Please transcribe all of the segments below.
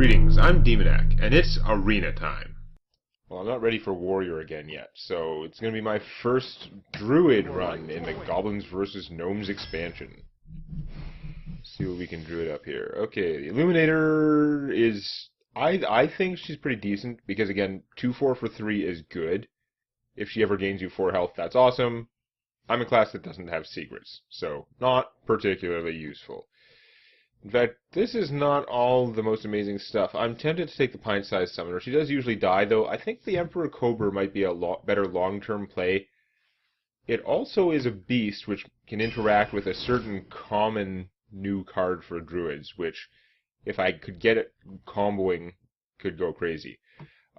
Greetings, I'm Demonac, and it's arena time. Well, I'm not ready for Warrior again yet, so it's going to be my first Druid run in the Goblins vs. Gnomes expansion. Let's see what we can Druid up here. Okay, the Illuminator is... I think she's pretty decent, because again, 2-4 for 3 is good. If she ever gains you 4 health, that's awesome. I'm a class that doesn't have secrets, so not particularly useful. In fact, this is not all the most amazing stuff. I'm tempted to take the pint-sized summoner. She does usually die, though. I think the Emperor Cobra might be a better long-term play. It also is a beast which can interact with a certain common new card for Druids, which, if I could get it comboing, could go crazy.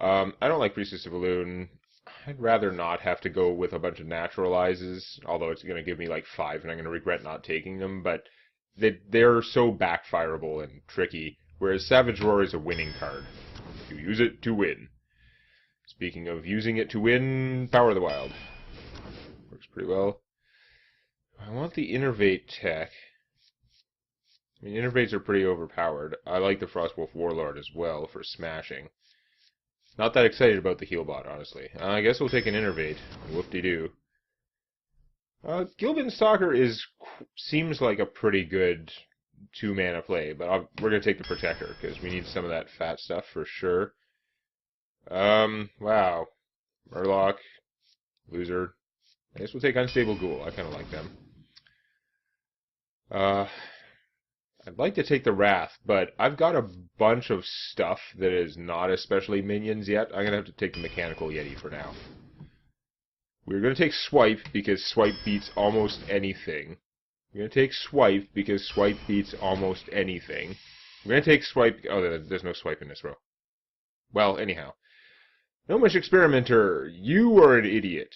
I don't like Priestess of Elune. I'd rather not have to go with a bunch of naturalizes, although it's going to give me like 5 and I'm going to regret not taking them, but they're so backfireable and tricky, whereas Savage Roar is a winning card. You use it to win. Speaking of using it to win, Power of the Wild. Works pretty well. I want the Innervate tech. I mean, Innervates are pretty overpowered. I like the Frostwolf Warlord as well for smashing. Not that excited about the Healbot, honestly. I guess we'll take an Innervate. Whoop-de-doo. Gilbin Stalker seems like a pretty good 2-mana play, but we're going to take the Protector, because we need some of that fat stuff for sure. Wow. Murloc. Loser. I guess we'll take Unstable Ghoul. I kind of like them. I'd like to take the Wrath, but I've got a bunch of stuff that is not especially minions yet. I'm going to have to take the Mechanical Yeti for now. We're going to take Swipe, because Swipe beats almost anything. We're going to take Swipe, because Swipe beats almost anything. We're going to take Swipe... Oh, there's no Swipe in this row. Well, anyhow. Gnomish Experimenter, you are an idiot.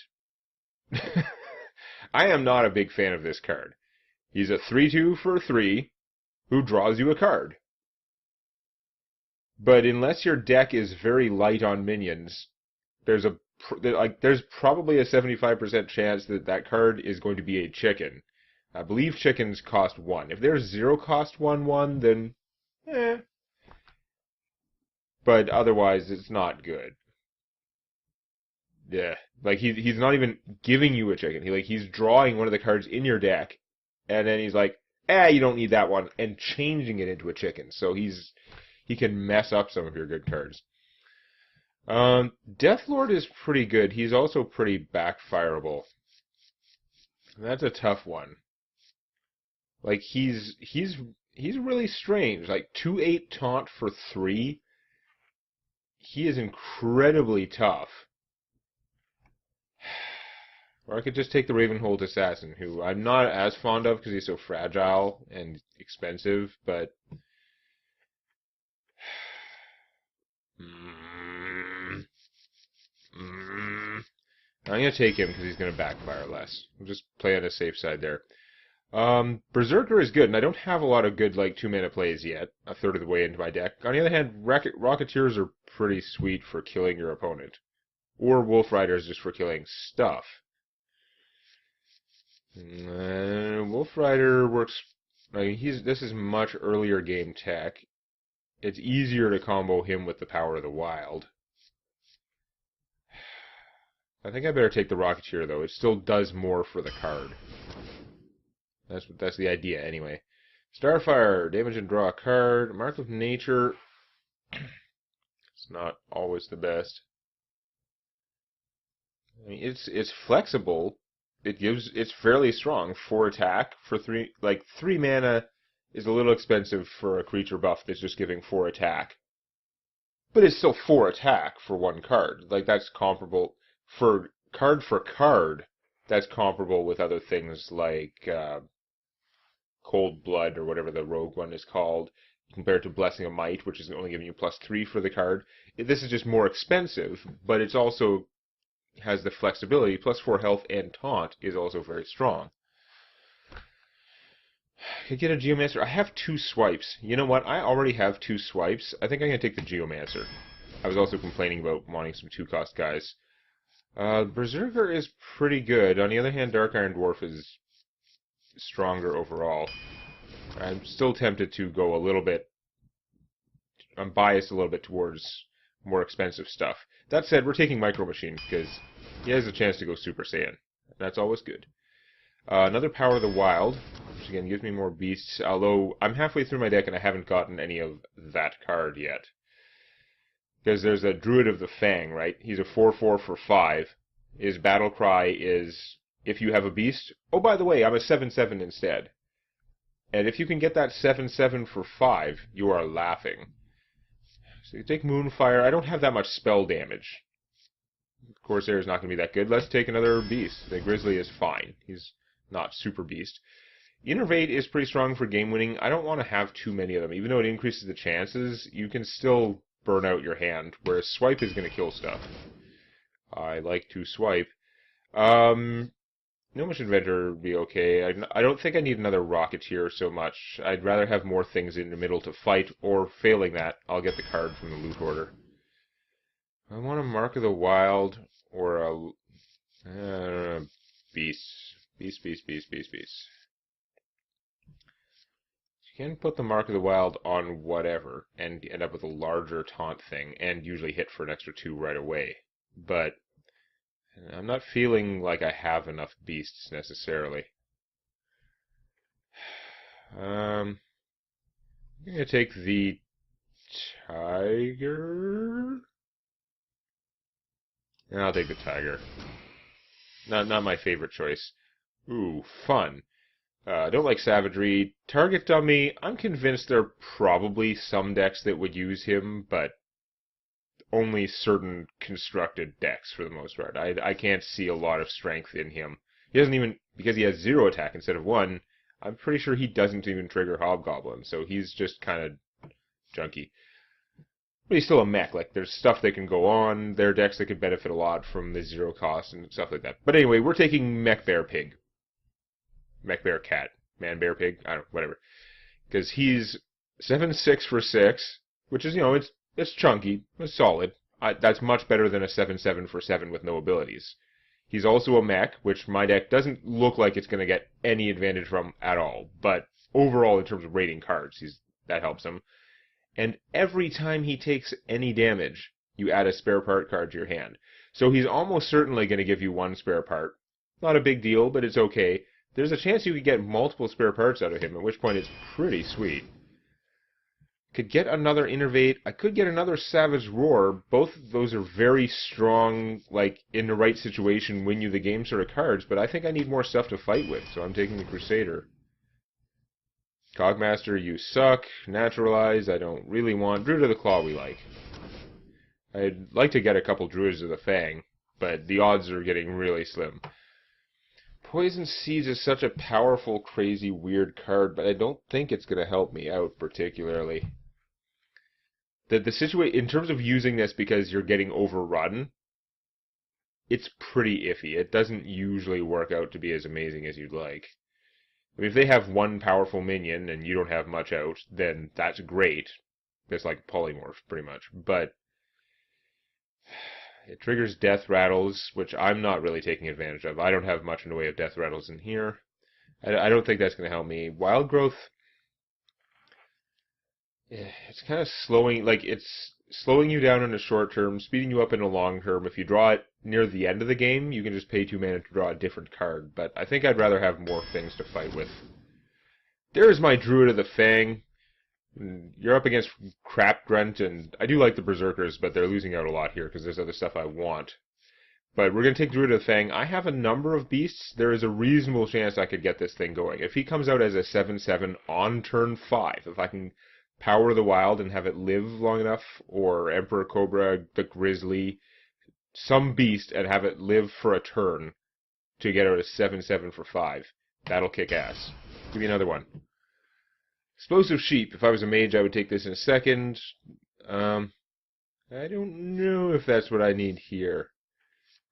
I am not a big fan of this card. He's a 3-2 for 3, who draws you a card. But unless your deck is very light on minions, there's probably a 75% chance that that card is going to be a chicken. I believe chickens cost 1. If there's 0 cost 1/1, then but otherwise it's not good. Yeah, like he's not even giving you a chicken. He's drawing one of the cards in your deck, and then he's like, you don't need that one, and changing it into a chicken. So he can mess up some of your good cards. Deathlord is pretty good. He's also pretty backfireable. That's a tough one. Like, he's really strange. Like, 2/8 taunt for 3. He is incredibly tough. Or I could just take the Ravenhold Assassin, who I'm not as fond of because he's so fragile and expensive, but... I'm going to take him because he's going to backfire less. We'll just play on the safe side there. Berserker is good, and I don't have a lot of good 2-mana plays yet, a third of the way into my deck. On the other hand, Rocketeers are pretty sweet for killing your opponent. Or Wolf Riders just for killing stuff. Wolf Rider works... this is much earlier game tech. It's easier to combo him with the Power of the Wild. I think I better take the Rocketeer, though. It still does more for the card. That's the idea, anyway. Starfire, damage and draw a card. Mark of Nature. It's not always the best. I mean, it's flexible. It's fairly strong. 4 attack for 3. 3 mana is a little expensive for a creature buff that's just giving 4 attack. But it's still 4 attack for 1 card. That's comparable. For card, that's comparable with other things like Cold Blood, or whatever the rogue one is called, compared to Blessing of Might, which is only giving you +3 for the card. This is just more expensive, but it's also has the flexibility. +4 health and taunt is also very strong. I could get a Geomancer. I have 2 swipes. You know what? I already have 2 swipes. I think I'm going to take the Geomancer. I was also complaining about wanting some 2-cost guys. Berserker is pretty good. On the other hand, Dark Iron Dwarf is stronger overall. I'm still tempted to go a little bit I'm biased a little bit towards more expensive stuff. That said, we're taking Micro Machine because he has a chance to go Super Saiyan. That's always good. Another Power of the Wild, which again gives me more beasts, although I'm halfway through my deck and I haven't gotten any of that card yet. Because there's a Druid of the Fang, right? He's a 4/4 for 5. His battle cry is, if you have a beast, oh, by the way, I'm a 7/7 instead. And if you can get that 7/7 for 5, you are laughing. So you take Moonfire. I don't have that much spell damage. Corsair is not going to be that good. Let's take another beast. The Grizzly is fine. He's not super beast. Innervate is pretty strong for game winning. I don't want to have too many of them. Even though it increases the chances, you can still burn out your hand, whereas Swipe is going to kill stuff. I like to swipe. Gnomish Inventor would be okay. I don't think I need another Rocketeer so much. I'd rather have more things in the middle to fight, or failing that, I'll get the card from the loot order. I want a Mark of the Wild, or a Beast. Beast. You can put the Mark of the Wild on whatever, and end up with a larger taunt thing, and usually hit for an extra 2 right away. But I'm not feeling like I have enough beasts, necessarily. I'm going to take the Tiger. I'll take the Tiger. Not my favorite choice. Ooh, fun. Don't like Savagery. Target Dummy, I'm convinced there are probably some decks that would use him, but only certain constructed decks for the most part. I can't see a lot of strength in him. He doesn't even, because he has 0 attack instead of 1, I'm pretty sure he doesn't even trigger Hobgoblin, so he's just kind of junky. But he's still a mech. Like, there's stuff that can go on. There are decks that could benefit a lot from the 0 cost and stuff like that. But anyway, we're taking Mech Bear Pig. Mech Bear Cat. Man Bear Pig. I don't know, whatever. Because he's 7/6 for 6, which is, it's chunky. It's solid. That's much better than a 7/7 for 7 with no abilities. He's also a mech, which my deck doesn't look like it's going to get any advantage from at all. But overall, in terms of rating cards, that helps him. And every time he takes any damage, you add a spare part card to your hand. So he's almost certainly going to give you 1 spare part. Not a big deal, but it's okay. There's a chance you could get multiple spare parts out of him, at which point it's pretty sweet. Could get another Innervate. I could get another Savage Roar. Both of those are very strong, like, in the right situation, win you the game sort of cards, but I think I need more stuff to fight with, so I'm taking the Crusader. Cogmaster, you suck. Naturalize, I don't really want. Druid of the Claw we like. I'd like to get a couple Druids of the Fang, but the odds are getting really slim. Poison Seeds is such a powerful, crazy, weird card, but I don't think it's going to help me out particularly. The situation, in terms of using this because you're getting overrun, it's pretty iffy. It doesn't usually work out to be as amazing as you'd like. I mean, if they have 1 powerful minion and you don't have much out, then that's great. It's like polymorph, pretty much. But it triggers Death Rattles, which I'm not really taking advantage of. I don't have much in the way of Death Rattles in here. I don't think that's going to help me. Wild Growth, it's kind of it's slowing you down in the short term, speeding you up in the long term. If you draw it near the end of the game, you can just pay 2 mana to draw a different card. But I think I'd rather have more things to fight with. There's my Druid of the Fang. You're up against Crap Grunt, and I do like the Berserkers, but they're losing out a lot here because there's other stuff I want. But we're going to take Druid of the Fang. I have a number of beasts. There is a reasonable chance I could get this thing going. If he comes out as a 7/7 on turn 5, if I can Power the Wild and have it live long enough, or Emperor Cobra, the Grizzly, some beast, and have it live for a turn to get out a 7/7 for 5, that'll kick ass. Give me another one. Explosive Sheep. If I was a mage, I would take this in a second. I don't know if that's what I need here.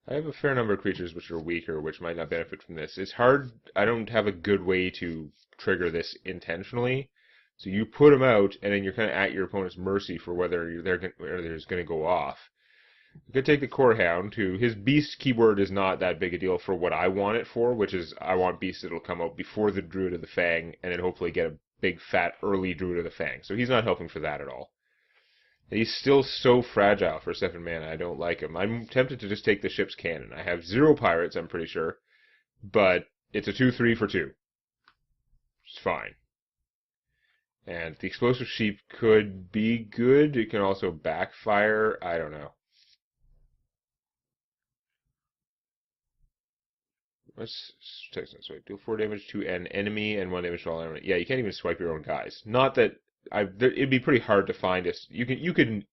I have a fair number of creatures which are weaker, which might not benefit from this. It's hard. I don't have a good way to trigger this intentionally. So you put them out, and then you're kind of at your opponent's mercy for whether they're going to go off. You could take the Core Hound, who his beast keyword is not that big a deal for what I want it for, which is I want beasts that'll come out before the Druid of the Fang, and then hopefully get a big fat early Druid of the Fang. So he's not helping for that at all. And he's still so fragile for 7 mana, I don't like him. I'm tempted to just take the ship's cannon. I have 0 pirates, I'm pretty sure. But it's a 2/3 for 2. It's fine. And the explosive sheep could be good. It can also backfire. I don't know. Let's take that swipe. Deal 4 damage to an enemy and 1 damage to all enemies. Yeah, you can't even swipe your own guys. Not that it'd be pretty hard to find us. You can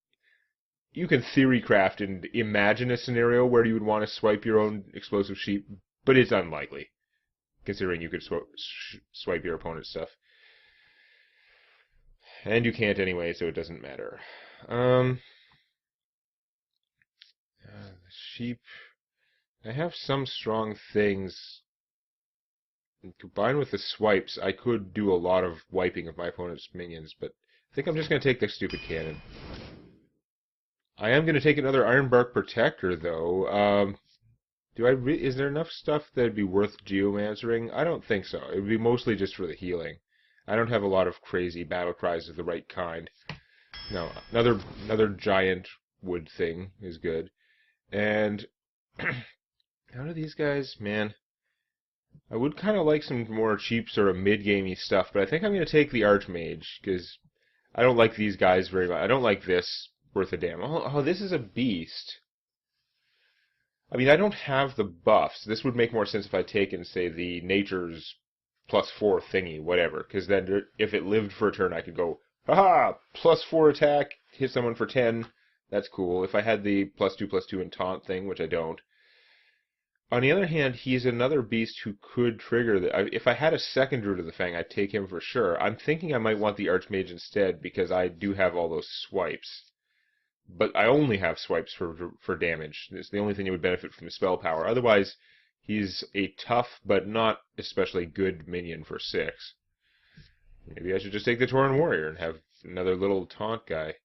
theory craft and imagine a scenario where you would want to swipe your own explosive sheep, but it's unlikely, considering you could swipe your opponent's stuff. And you can't anyway, so it doesn't matter. The sheep. I have some strong things. Combined with the swipes, I could do a lot of wiping of my opponent's minions, but I think I'm just going to take the stupid cannon. I am going to take another Ironbark Protector, though. Is there enough stuff that'd be worth geomancering? I don't think so. It would be mostly just for the healing. I don't have a lot of crazy battle cries of the right kind. No, another giant wood thing is good. And how do these guys, man? I would kind of like some more cheap sort of mid-gamey stuff, but I think I'm going to take the Archmage, because I don't like these guys very much. I don't like this worth a damn. Oh, this is a beast. I mean, I don't have the buffs. This would make more sense if I'd taken, say, the Nature's +4 thingy, whatever, because then if it lived for a turn, I could go, haha, +4 attack, hit someone for 10. That's cool. If I had the +2/+2 and taunt thing, which I don't. On the other hand, he's another beast who could trigger the... If I had a second Druid of the Fang, I'd take him for sure. I'm thinking I might want the Archmage instead, because I do have all those swipes. But I only have swipes for damage. It's the only thing that would benefit from the spell power. Otherwise, he's a tough, but not especially good minion for 6. Maybe I should just take the Tauren Warrior and have another little taunt guy.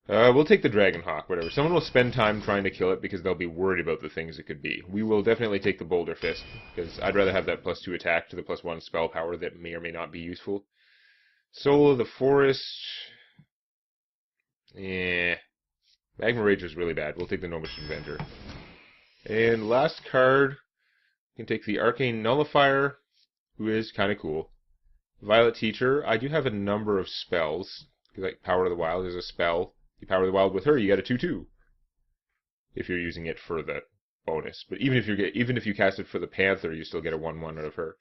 We'll take the Dragonhawk, whatever. Someone will spend time trying to kill it because they'll be worried about the things it could be. We will definitely take the Boulder Fist, because I'd rather have that +2 attack to the +1 spell power that may or may not be useful. Soul of the Forest... Magma Rage is really bad. We'll take the Gnomish Avenger. And last card, you can take the Arcane Nullifier, who is kind of cool. Violet Teacher. I do have a number of spells. Like Power of the Wild is a spell. You Power of the Wild with her, you get a 2/2. If you're using it for the bonus. But even if you cast it for the Panther, you still get a 1/1 out of her.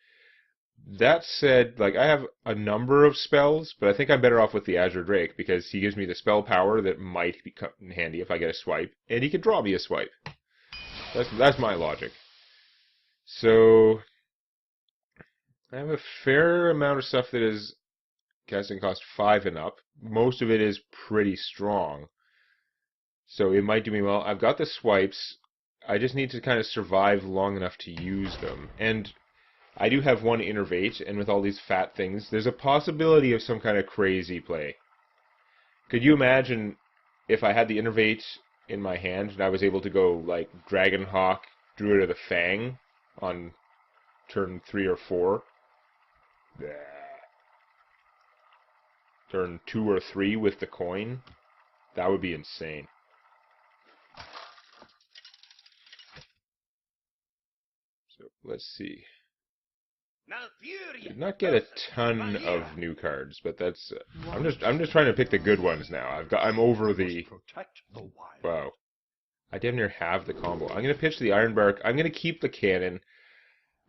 That said, like, I have a number of spells, but I think I'm better off with the Azure Drake, because he gives me the spell power that might be handy if I get a swipe, and he can draw me a swipe. That's my logic. So, I have a fair amount of stuff that is casting cost 5 and up. Most of it is pretty strong. So it might do me well. I've got the swipes. I just need to kind of survive long enough to use them. And I do have one Innervate, and with all these fat things, there's a possibility of some kind of crazy play. Could you imagine if I had the Innervate in my hand and I was able to go like Dragonhawk, Druid of the Fang on turn 3 or 4? Turn 2 or 3 with the coin? That would be insane. So let's see. Did not get a ton of new cards, but that's I'm just trying to pick the good ones now. I'm over the wow. I damn near have the combo. I'm gonna pitch the Ironbark. I'm gonna keep the cannon.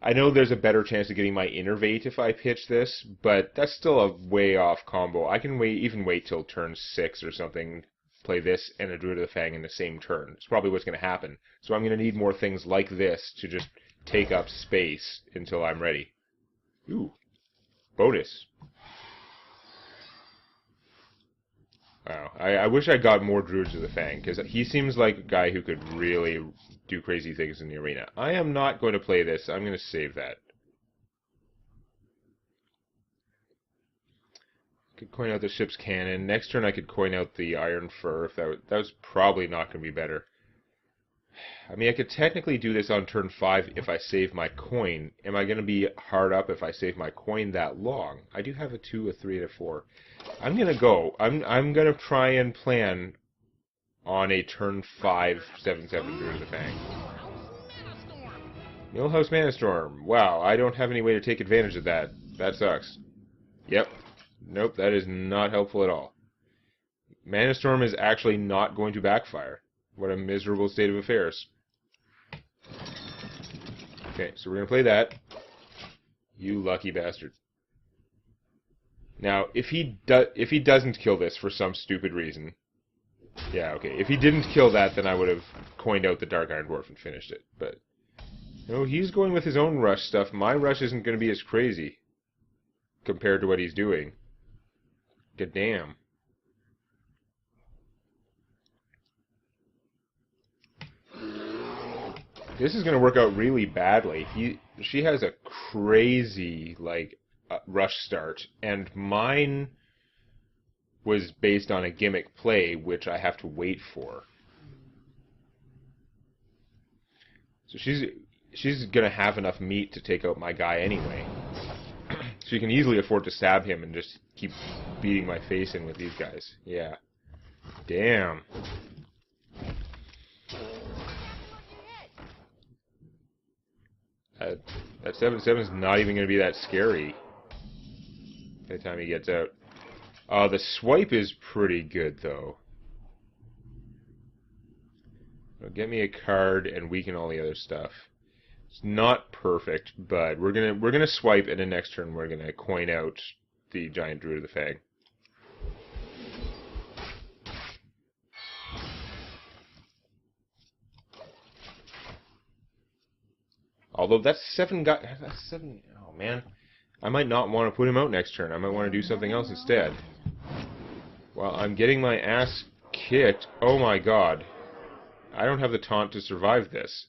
I know there's a better chance of getting my Innervate if I pitch this, but that's still a way off combo. I can wait till turn 6 or something, play this and a Druid of the Fang in the same turn. It's probably what's gonna happen. So I'm gonna need more things like this to just take up space until I'm ready. Ooh, bonus. Wow, I wish I got more Druids of the Fang, because he seems like a guy who could really do crazy things in the arena. I am not going to play this. I'm going to save that. Could coin out the ship's cannon. Next turn I could coin out the Iron Fur. If that was probably not going to be better. I mean, I could technically do this on turn 5 if I save my coin. Am I going to be hard up if I save my coin that long? I do have a 2, a 3, and a 4. I'm going to go. I'm going to try and plan on a turn 5 7/7 Druid of the Fang. Millhouse Manastorm. Wow, I don't have any way to take advantage of that. That sucks. Yep. Nope, that is not helpful at all. Manastorm is actually not going to backfire. What a miserable state of affairs. Okay, so we're going to play that. You lucky bastard. Now, if he doesn't kill this for some stupid reason... Yeah, okay. If he didn't kill that, then I would have coined out the Dark Iron Dwarf and finished it. But, no, he's going with his own rush stuff. My rush isn't going to be as crazy compared to what he's doing. Good damn. This is going to work out really badly. She has a crazy, like, rush start, and mine was based on a gimmick play, which I have to wait for. So she's going to have enough meat to take out my guy anyway. She can easily afford to stab him and just keep beating my face in with these guys. Yeah. Damn. That 7/7 is not even going to be that scary by the time he gets out. The swipe is pretty good, though. It'll get me a card and weaken all the other stuff. It's not perfect, but we're gonna swipe, and then next turn we're gonna coin out the giant Druid of the Fang. Although that's 7 guy. That's 7. Oh man, I might not want to put him out next turn. I might want to do something else instead. Well, I'm getting my ass kicked. Oh my god, I don't have the taunt to survive this.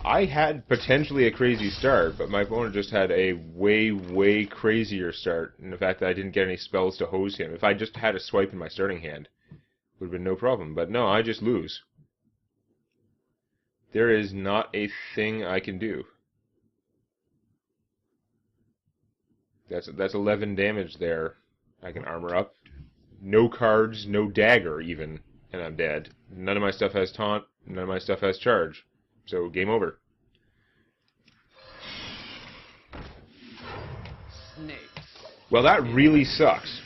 I had potentially a crazy start, but my opponent just had a way crazier start. And the fact that I didn't get any spells to hose him. If I just had a swipe in my starting hand, it would have been no problem. But no, I just lose. There is not a thing I can do. That's 11 damage there. I can armor up. No cards, no dagger even, and I'm dead. None of my stuff has taunt. None of my stuff has charge. So game over. Snakes. Well, that really sucks.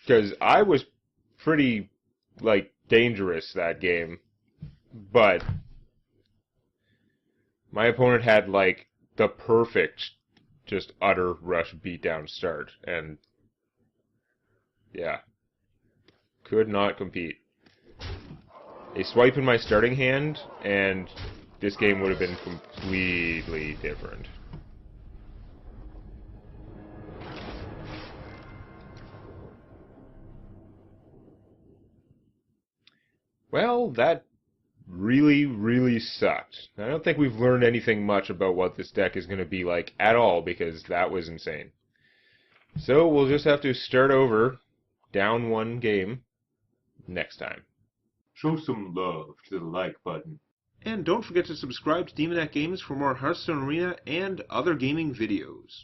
Because I was pretty, like, dangerous that game. But my opponent had, like, the perfect, just utter rush beatdown start. And, yeah. Could not compete. A swipe in my starting hand, and this game would have been completely different. Well, that really sucked. I don't think we've learned anything much about what this deck is going to be like at all, because that was insane. So we'll just have to start over, down 1 game, next time. Show some love to the like button. And don't forget to subscribe to Demonet Games for more Hearthstone Arena and other gaming videos.